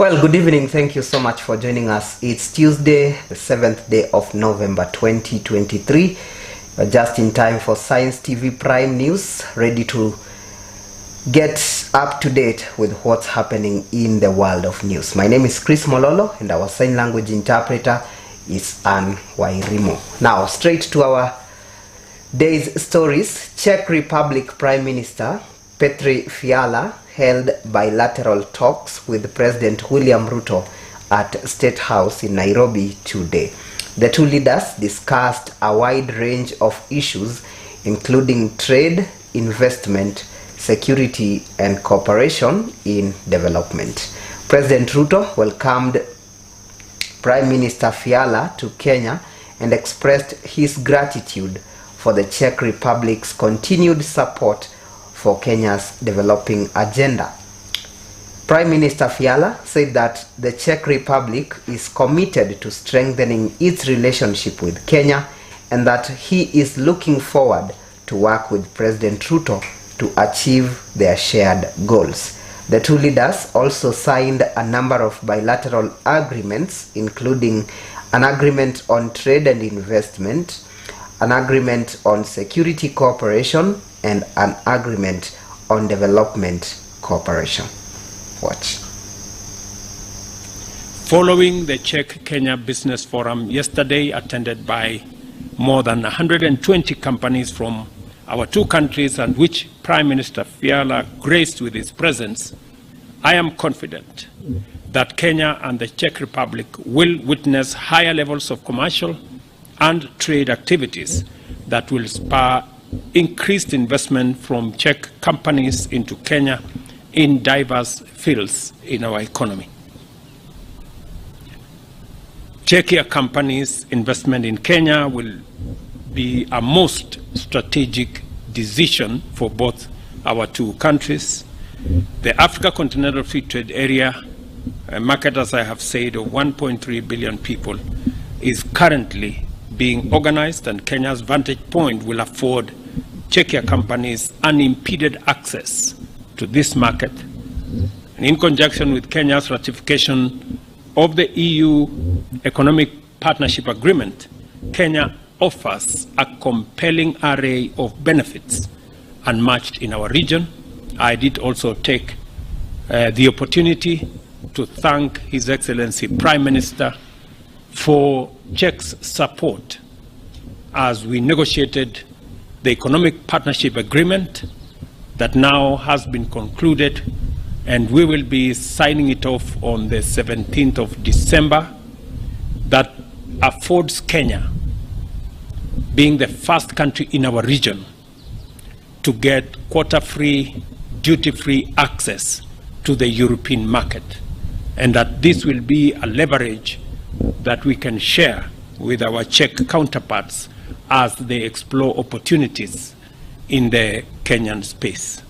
Well, good evening. Thank you so much for joining us. It's Tuesday, the 7th day of November 2023. Just in time for Science TV Prime News, ready to get up to date with what's happening in the world of news. My name is MWOLOLO and our sign language interpreter is Ann Wairimo. Now, straight to our day's stories. Czech Republic Prime Minister Petr Fiala held bilateral talks with President William Ruto at State House in Nairobi today. The two leaders discussed a wide range of issues, including trade, investment, security, and cooperation in development. President Ruto welcomed Prime Minister Fiala to Kenya and expressed his gratitude for the Czech Republic's continued support for Kenya's developing agenda. Prime Minister Fiala said that the Czech Republic is committed to strengthening its relationship with Kenya and that he is looking forward to work with President Ruto to achieve their shared goals. The two leaders also signed a number of bilateral agreements, including an agreement on trade and investment, an agreement on security cooperation, and an agreement on development cooperation. Watch. Following the Czech-Kenya Business Forum yesterday, attended by more than 120 companies from our two countries and which Prime Minister Fiala graced with his presence, I am confident that Kenya and the Czech Republic will witness higher levels of commercial and trade activities that will spur increased investment from Czech companies into Kenya in diverse fields in our economy. Czechia companies' investment in Kenya will be a most strategic decision for both our two countries. The Africa Continental Free Trade Area, a market, as I have said, of 1.3 billion people, is currently being organized, and Kenya's vantage point will afford Czechia companies unimpeded access to this market. And in conjunction with Kenya's ratification of the EU Economic Partnership Agreement, Kenya offers a compelling array of benefits unmatched in our region. I did also take the opportunity to thank His Excellency Prime Minister for Czech's support as we negotiated the Economic Partnership Agreement that now has been concluded, and we will be signing it off on the 17th of December, that affords Kenya, being the first country in our region, to get quota-free, duty-free access to the European market, and that this will be a leverage that we can share with our Czech counterparts as they explore opportunities in the Kenyan space.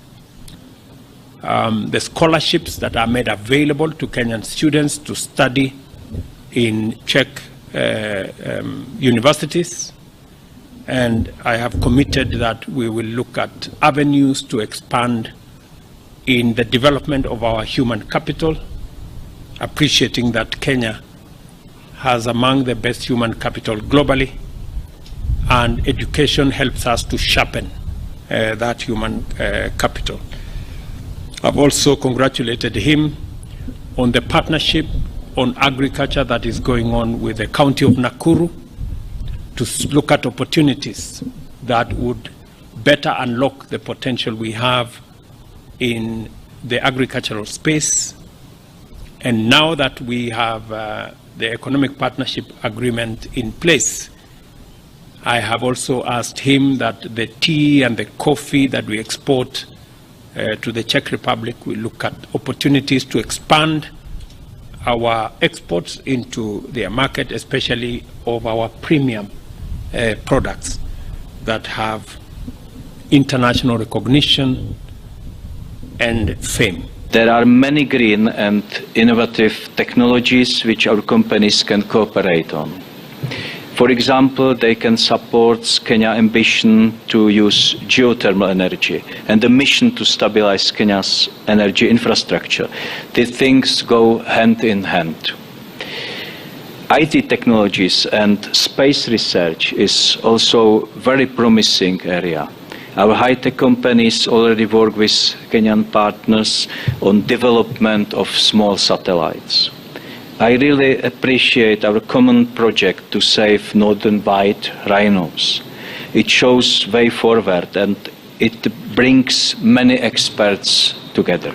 The scholarships that are made available to Kenyan students to study in Czech universities, and I have committed that we will look at avenues to expand in the development of our human capital, appreciating that Kenya has among the best human capital globally, and education helps us to sharpen that human capital. I've also congratulated him on the partnership on agriculture that is going on with the county of Nakuru to look at opportunities that would better unlock the potential we have in the agricultural space. And now that we have the Economic Partnership Agreement in place, I have also asked him that the tea and the coffee that we export to the Czech Republic, we look at opportunities to expand our exports into their market, especially of our premium products that have international recognition and fame. There are many green and innovative technologies which our companies can cooperate on. For example, they can support Kenya's ambition to use geothermal energy and the mission to stabilize Kenya's energy infrastructure. These things go hand in hand. IT technologies and space research is also a very promising area. Our high-tech companies already work with Kenyan partners on development of small satellites. I really appreciate our common project to save northern white rhinos. It shows way forward and it brings many experts together.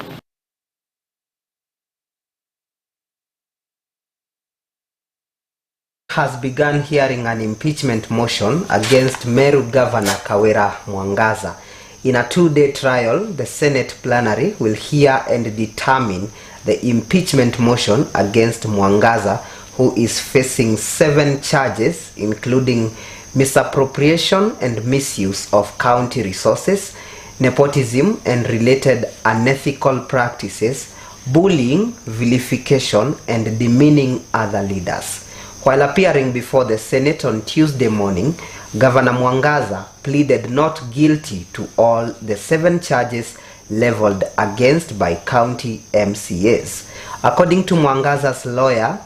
Has begun hearing an impeachment motion against Meru Governor Kawira Mwangaza. In a 2-day trial, the Senate plenary will hear and determine the impeachment motion against Mwangaza, who is facing 7 charges, including misappropriation and misuse of county resources, nepotism and related unethical practices, bullying, vilification, and demeaning other leaders. While appearing before the Senate on Tuesday morning, Governor Mwangaza pleaded not guilty to all the 7 charges leveled against by county MCAs. According to Mwangaza's lawyer,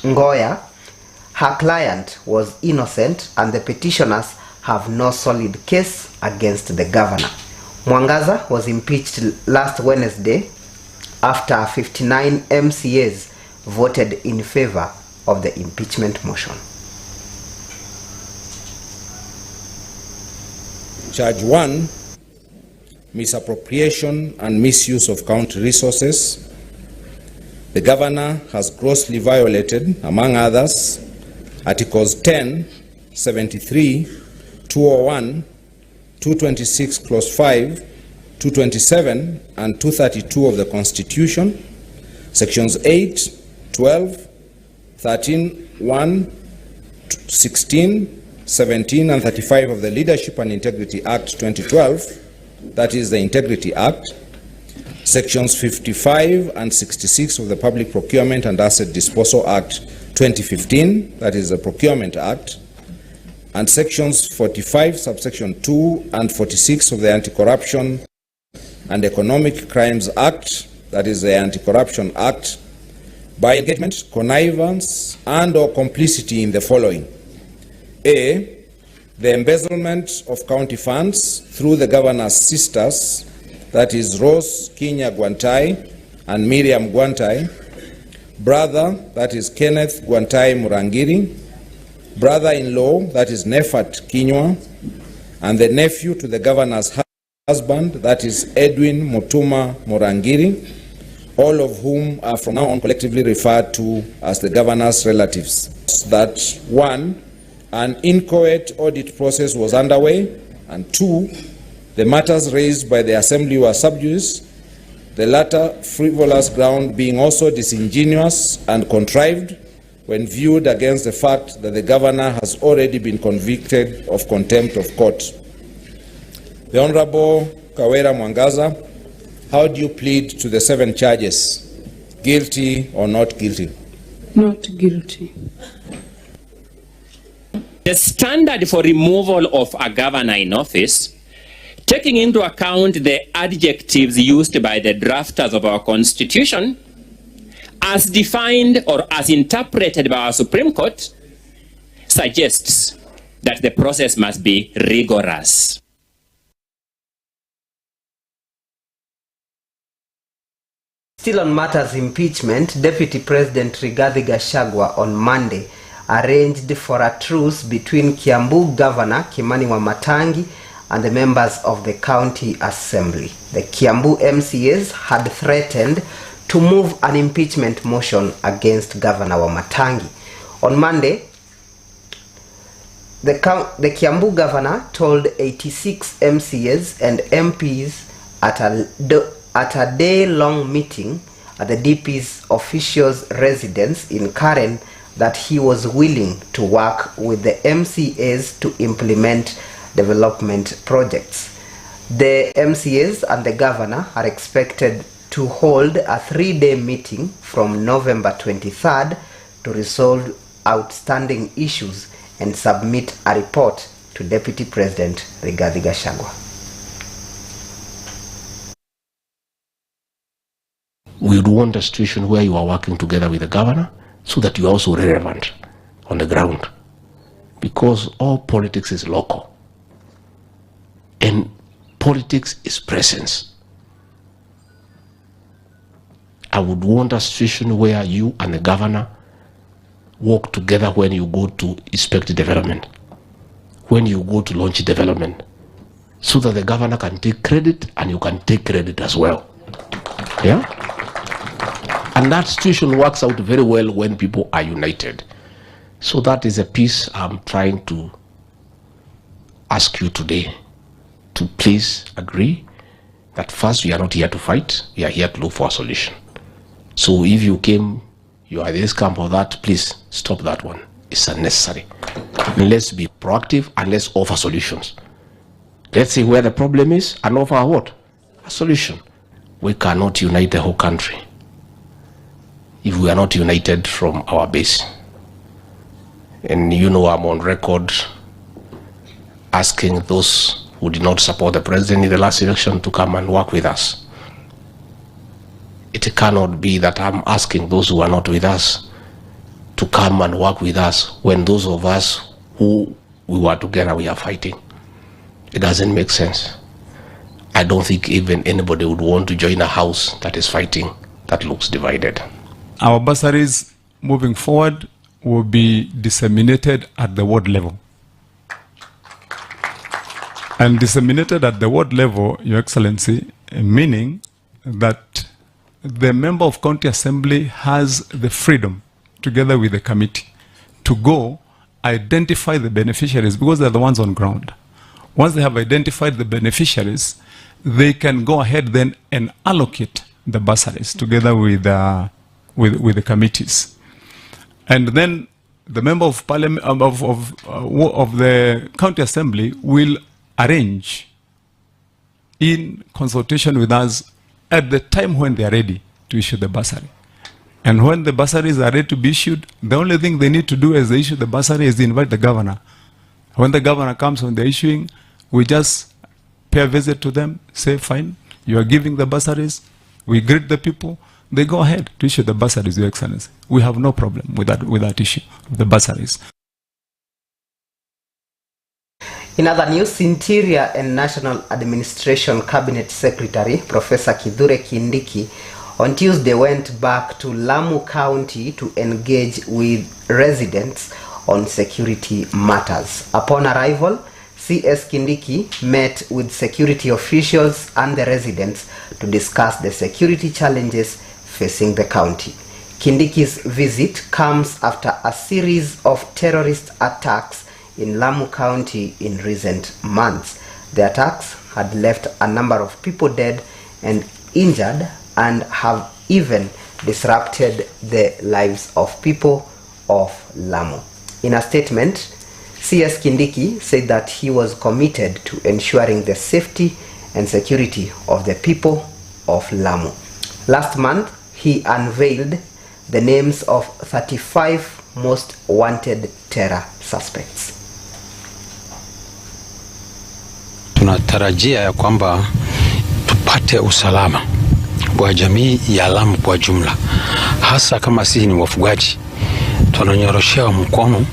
Ngoya, her client was innocent and the petitioners have no solid case against the governor. Mwangaza was impeached last Wednesday after 59 MCAs voted in favor of the impeachment motion. Charge 1, misappropriation and misuse of county resources. The governor has grossly violated, among others, Articles 10, 73, 201, 226 Clause 5, 227 and 232 of the Constitution, Sections 8, 12, 13, 1, 16, 17 and 35 of the Leadership and Integrity Act 2012, that is the Integrity Act, Sections 55 and 66 of the Public Procurement and Asset Disposal Act 2015, that is the Procurement Act, and Sections 45, subsection 2 and 46 of the Anti-Corruption and Economic Crimes Act, that is the Anti-Corruption Act, by engagement, connivance, and or complicity in the following. A, the embezzlement of county funds through the governor's sisters, that is Rose Kinya Gwantai and Miriam Gwantai, brother, that is Kenneth Gwantai Murangiri, brother-in-law, that is Nefat Kinywa, and the nephew to the governor's husband, that is Edwin Mutuma Murangiri, all of whom are from now on collectively referred to as the governor's relatives. That 1, an inchoate audit process was underway, and 2, the matters raised by the Assembly were sub judice, the latter frivolous ground being also disingenuous and contrived when viewed against the fact that the governor has already been convicted of contempt of court. The Honorable Kawira Mwangaza, how do you plead to the 7 charges? Guilty or not guilty? Not guilty. The standard for removal of a governor in office, taking into account the adjectives used by the drafters of our Constitution, as defined or as interpreted by our Supreme Court, suggests that the process must be rigorous. Still on matters impeachment, Deputy President Rigathi Gachagua on Monday arranged for a truce between Kiambu Governor Kimani Wamatangi and the members of the County Assembly. The Kiambu MCAs had threatened to move an impeachment motion against Governor Wamatangi. On Monday, the Kiambu governor told 86 MCAs and MPs at a day-long meeting at the DP's official's residence in Karen that he was willing to work with the MCAs to implement development projects. The MCAs and the governor are expected to hold a 3-day meeting from November 23rd to resolve outstanding issues and submit a report to Deputy President Rigathi Gachagua. We would want a situation where you are working together with the governor so that you are also relevant on the ground, because all politics is local and politics is presence. I would want a situation where you and the governor work together when you go to inspect development, when you go to launch development, so that the governor can take credit and you can take credit as well. Yeah? And that situation works out very well when people are united. So that is a piece I'm trying to ask you today, to please agree that first, we are not here to fight, we are here to look for a solution. So if you came, you are this camp or that, please stop that one. It's unnecessary. Let's be proactive and let's offer solutions. Let's see where the problem is and offer what? A solution. We cannot unite the whole country if we are not united from our base. And you know, I'm on record asking those who did not support the president in the last election to come and work with us. It cannot be that I'm asking those who are not with us to come and work with us when those of us who we were together, we are fighting. It doesn't make sense. I don't think even anybody would want to join a house that is fighting, that looks divided. Our bursaries moving forward will be disseminated at the ward level. And disseminated at the ward level, Your Excellency, meaning that the member of county assembly has the freedom, together with the committee, to go identify the beneficiaries, because they're the ones on ground. Once they have identified the beneficiaries, they can go ahead then and allocate the bursaries together with the committees. And then the member of parliament of the county assembly will arrange, in consultation with us, at the time when they are ready to issue the bursary. And when the bursaries are ready to be issued, the only thing they need to do as they issue the bursary is invite the governor. When the governor comes when they're issuing, we just pay a visit to them, say, fine, you are giving the bursaries, we greet the people, they go ahead to issue the bursaries, Your Excellency. We have no problem with that issue of the bursaries. In other news, Interior and National Administration Cabinet Secretary Professor Kithure Kindiki on Tuesday went back to Lamu County to engage with residents on security matters. Upon arrival, CS Kindiki met with security officials and the residents to discuss the security challenges facing the county. Kindiki's visit comes after a series of terrorist attacks in Lamu County in recent months. The attacks had left a number of people dead and injured and have even disrupted the lives of people of Lamu. In a statement, CS Kindiki said that he was committed to ensuring the safety and security of the people of Lamu. Last month, he unveiled the names of 35 most wanted terror suspects. Tunatarajia ya kwamba tupate usalama kwa jamii ya Lamu kwa jumla, hasa kama sisi ni wafugaji. Tunanyoroshea mkono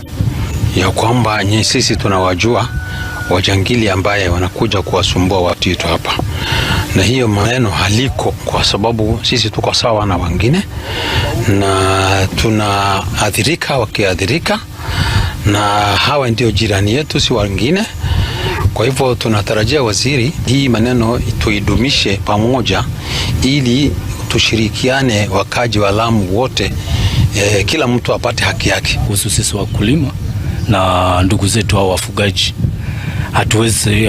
ya kwamba sisi tunawajua wajangili ambaye wanakuja kuwasumbua watu wetu hapa, na hiyo maneno haliko, kwa sababu sisi tuko sawa na wengine na tunaathirika wakiathirika, na hawa ndio jirani yetu, si wengine. Kwa hivyo tunatarajia waziri hii maneno tuidumishe pamoja, ili tushirikiane wakaji wa Lamu wote, kila mtu apate haki yake. Kuhusu sisi wakulima na ndugu zetu hao wafugaji,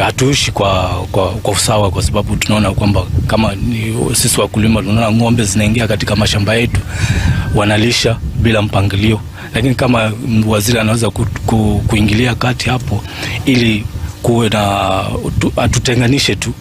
hatuishi kwa usawa, kwa sababu tunaona kwamba kama sisi wakulima tunaona ng'ombe zinaingia katika mashamba yetu, wanalisha bila mpangilio, lakini kama waziri anaweza kuingilia kati hapo ili kuwe na atutenganishe tu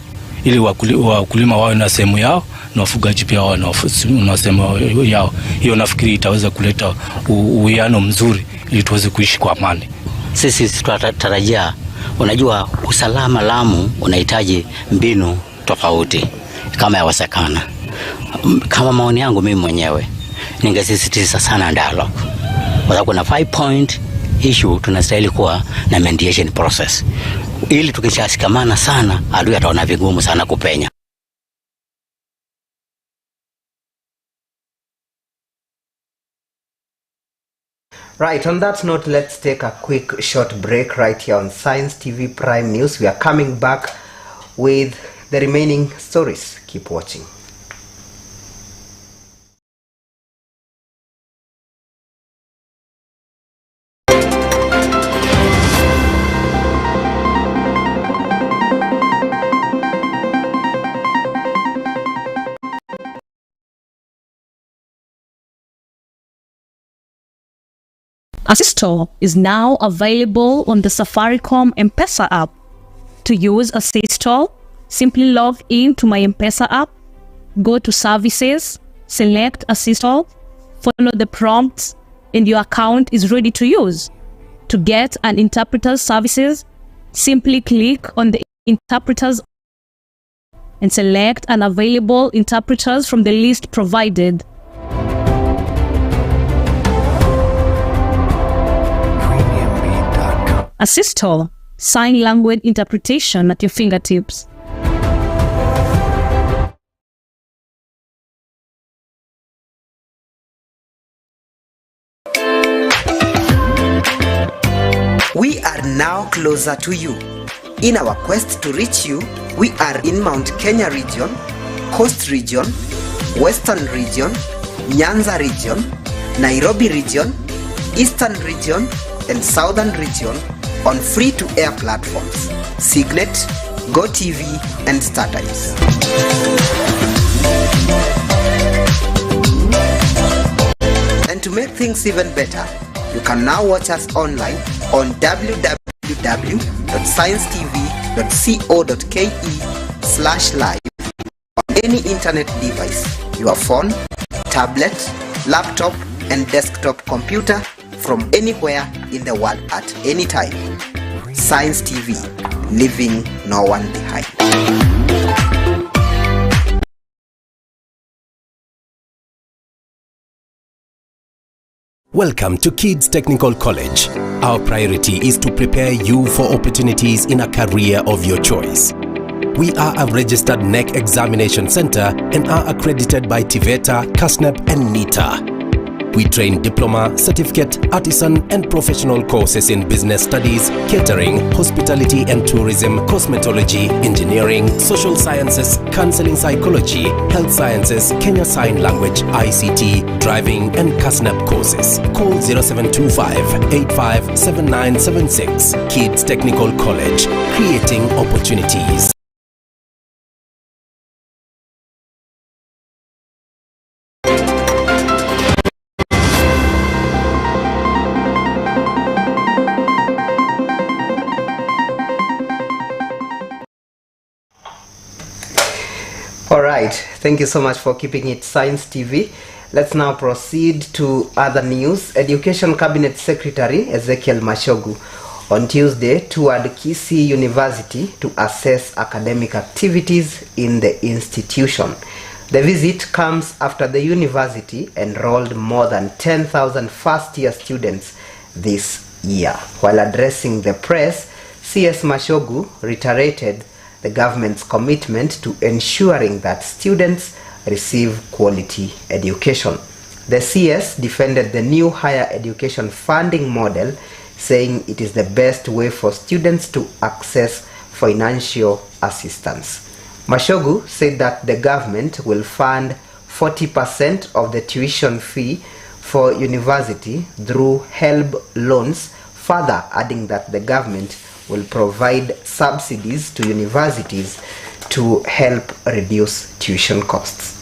ili wakulima wawe na sehemu yao na wafugaji pia wawe na sehemu yao. Hiyo nafikiri itaweza kuleta uwiano mzuri ili tuweze kuishi kwa amani. Sisi tunatarajia, unajua usalama Lamu unahitaji mbinu tofauti kama yawezekana. Kama maoni yangu mimi mwenyewe, ningesisitiza sana dialogue. Kwa sababu kuna 5-point issue, tunastahili kuwa na mediation process. Ili tukishasikamana sana, adui ataona vigumu sana kupenya. Right, on that note, let's take a quick short break right here on Science TV Prime News. We are coming back with the remaining stories. Keep watching. Assistor is now available on the Safaricom M-Pesa app. To use Assistor, simply log in to my M-Pesa app, go to Services, select Assistor, follow the prompts, and your account is ready to use. To get an interpreter's services, simply click on the interpreters and select an available interpreters from the list provided. Assistor, sign language interpretation at your fingertips. We are now closer to you. In our quest to reach you, we are in Mount Kenya region, Coast region, Western region, Nyanza region, Nairobi region, Eastern region, and Southern region on free-to-air platforms, Signet, GoTV, and StarTimes. And to make things even better, you can now watch us online on www.sciencetv.co.ke/live on any internet device, your phone, tablet, laptop, and desktop computer from anywhere in the world at any time. Science TV, leaving no one behind. Welcome to Kids Technical College. Our priority is to prepare you for opportunities in a career of your choice. We are a registered NEC examination center and are accredited by TVETA, CASNEP, and NITA. We train diploma, certificate, artisan, and professional courses in business studies, catering, hospitality and tourism, cosmetology, engineering, social sciences, counseling psychology, health sciences, Kenya Sign Language, ICT, driving, and CASNEP courses. Call 0725-857976. Kids Technical College, creating opportunities. Alright, thank you so much for keeping it Science TV. Let's now proceed to other news. Education Cabinet Secretary Ezekiel Mashogu on Tuesday toured Kisii University to assess academic activities in the institution. The visit comes after the university enrolled more than 10,000 first-year students this year. While addressing the press, CS Mashogu reiterated the government's commitment to ensuring that students receive quality education. The CS defended the new higher education funding model, saying it is the best way for students to access financial assistance. Mashogu said that the government will fund 40% of the tuition fee for university through HELB loans, further adding that the government will provide subsidies to universities to help reduce tuition costs.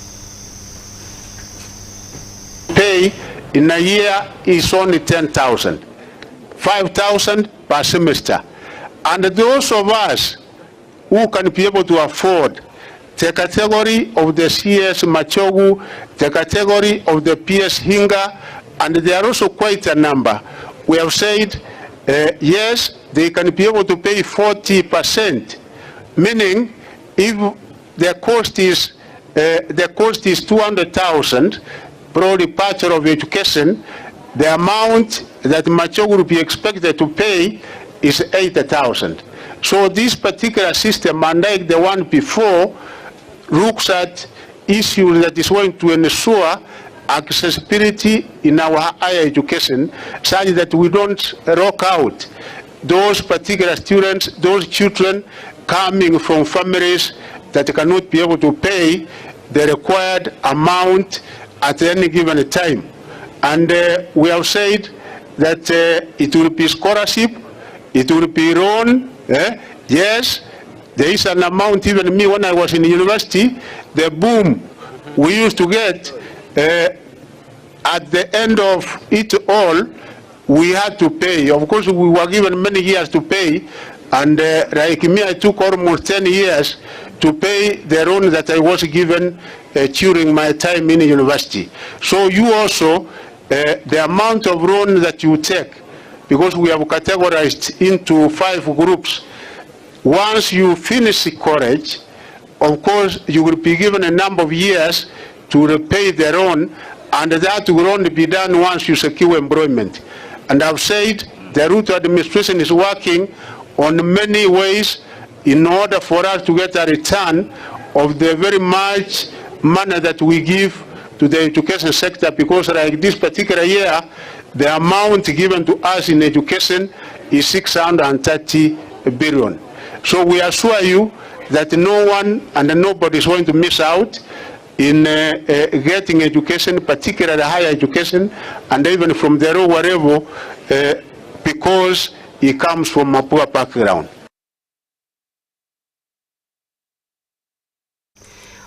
Pay in a year is only 10,000, 5,000 per semester. And those of us who can be able to afford the category of the CS Machogu, the category of the PS Hinga, and there are also quite a number. We have said, yes, they can be able to pay 40%, meaning if the cost is 200,000, probably Bachelor of Education, the amount that Machogu will be expected to pay is 80,000. So this particular system, unlike the one before, looks at issues that is going to ensure accessibility in our higher education, such that we don't rock out those particular students, those children coming from families that cannot be able to pay the required amount at any given time. And we have said that it will be scholarship, it will be loan. Yes, there is an amount. Even me, when I was in university, the boom we used to get, at the end of it all, we had to pay. Of course, we were given many years to pay, and like me, I took almost 10 years to pay the loan that I was given during my time in university. So you also, the amount of loan that you take, because we have categorized into 5 groups. Once you finish college, of course, you will be given a number of years to repay the loan, and that will only be done once you secure employment. And I've said the Ruto administration is working on many ways in order for us to get a return of the very much money that we give to the education sector, because like this particular year, the amount given to us in education is 630 billion. So we assure you that no one and nobody is going to miss out in getting education, particularly higher education, and even from the lower level, because he comes from a poor background.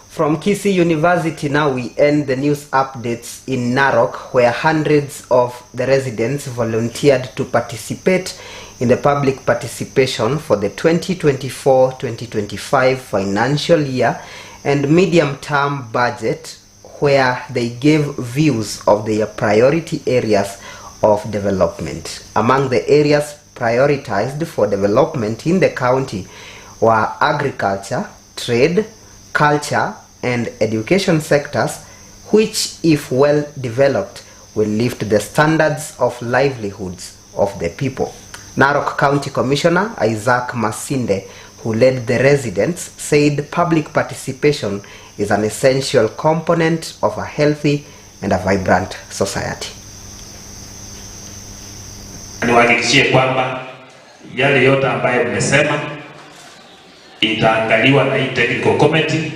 From Kisii University now we end the news updates in Narok, where hundreds of the residents volunteered to participate in the public participation for the 2024-2025 financial year and medium-term budget, where they gave views of their priority areas of development. Among the areas prioritized for development in the county were agriculture, trade, culture, and education sectors, which, if well developed, will lift the standards of livelihoods of the people. Narok County Commissioner Isaac Masinde, who led the residents, said public participation is an essential component of a healthy and a vibrant society. Niwahakikishie kwamba yale yote ambayo mmesema itaangaliwa na hii technical committee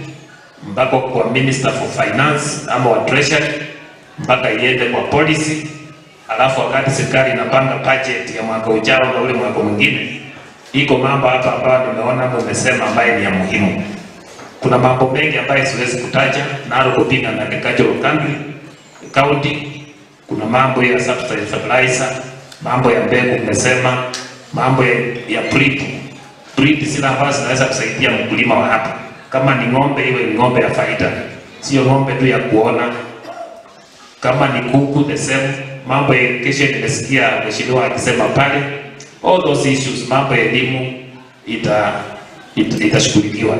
mpaka kwa Minister for Finance ama wa Treasury, mpaka iende kwa policy, alafu wakati serikali inapanga budget ya mwaka ujao na ule mwaka mwingine, iko mambo hapa ambayo nimeona mmesema ambayo ni ya muhimu. Kuna mambo mengi ambayo siwezi kutaja, Narok kupinga na agricultural county, kuna mambo ya subsidized fertilizer, mambo ya mbegu mmesema, mambo ya breed zile ambazo zinaweza kusaidia mkulima wa hapa. Kama ni ng'ombe, iwe ni ng'ombe ya faida, sio ng'ombe tu ya kuona. Kama ni kuku, the same. Mambo ya education nimesikia mheshimiwa akisema pale. All those issues, mambo ya elimu itashughulikiwa.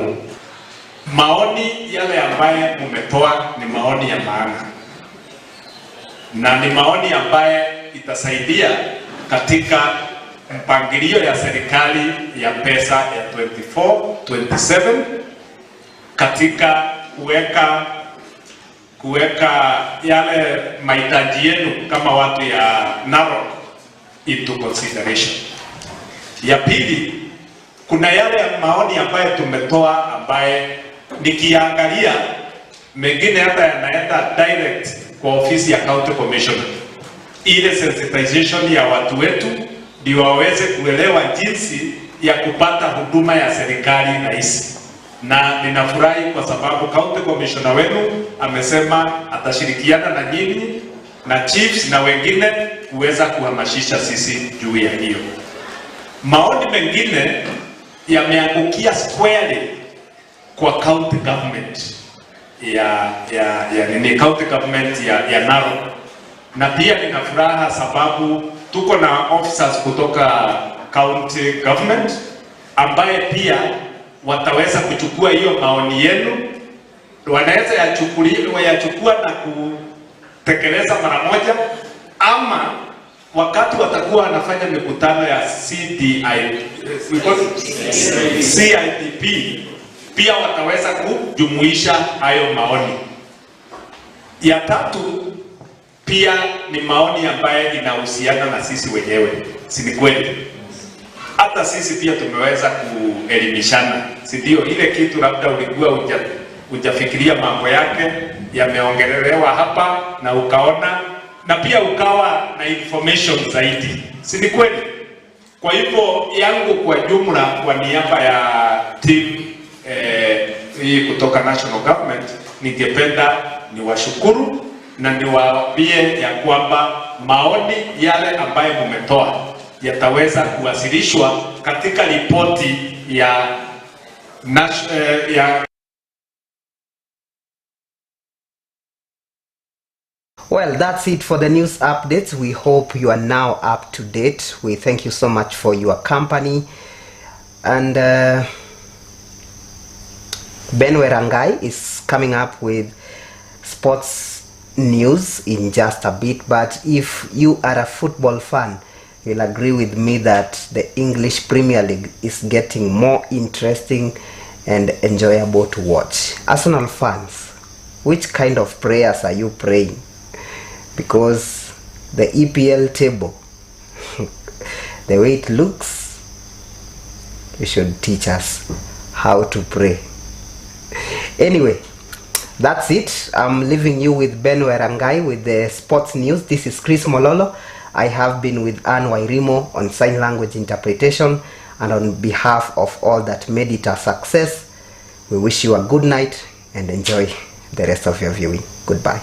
Maoni yale ambaye mmetoa ni maoni ya maana, na ni maoni ambaye itasaidia katika mpangilio ya serikali ya pesa ya 24-27 katika kuweka yale mahitaji yenu kama watu ya Narok into consideration. Ya pili, kuna yale maoni ambaye tumetoa ambaye nikiangalia mengine hata yanaenda direct kwa ofisi ya County Commissioner, ile sensitization ya watu wetu ndio waweze kuelewa jinsi ya kupata huduma ya serikali rahisi. Na ninafurahi kwa sababu County Commissioner wenu amesema atashirikiana na nyinyi na chiefs na wengine kuweza kuhamasisha sisi juu ya hiyo. Maoni mengine yameangukia squarely kwa county government ya county government ya Narok, na pia nina furaha sababu tuko na officers kutoka county government ambaye pia wataweza kuchukua hiyo maoni yenu, wanaweza yachukua na kutekeleza mara moja, ama wakati watakuwa wanafanya mikutano ya CIDP pia wataweza kujumuisha hayo maoni. Ya tatu pia ni maoni ambaye inahusiana na sisi wenyewe, si ni kweli? Hata sisi pia tumeweza kuelimishana, si ndio? Ile kitu labda ulikuwa hujafikiria mambo yake yameongelelewa hapa na ukaona, na pia ukawa na information zaidi, si ni kweli? Kwa hivyo yangu kwa jumla, kwa niaba ya team hii kutoka national government, ningependa niwashukuru na niwaambie ya kwamba maoni yale ambayo mmetoa yataweza kuwasilishwa katika ripoti ya Well, that's it for the news updates. We hope you are now up to date. We thank you so much for your company. And Ben Werangai is coming up with sports news in just a bit. But if you are a football fan, you'll agree with me that the English Premier League is getting more interesting and enjoyable to watch. Arsenal fans, which kind of prayers are you praying? Because the EPL table, the way it looks, you should teach us how to pray. Anyway, that's it. I'm leaving you with Ben Werangai with the sports news. This is Chris Mololo. I have been with Anne Wairimo on sign language interpretation, and on behalf of all that made it a success, we wish you a good night and enjoy the rest of your viewing. Goodbye.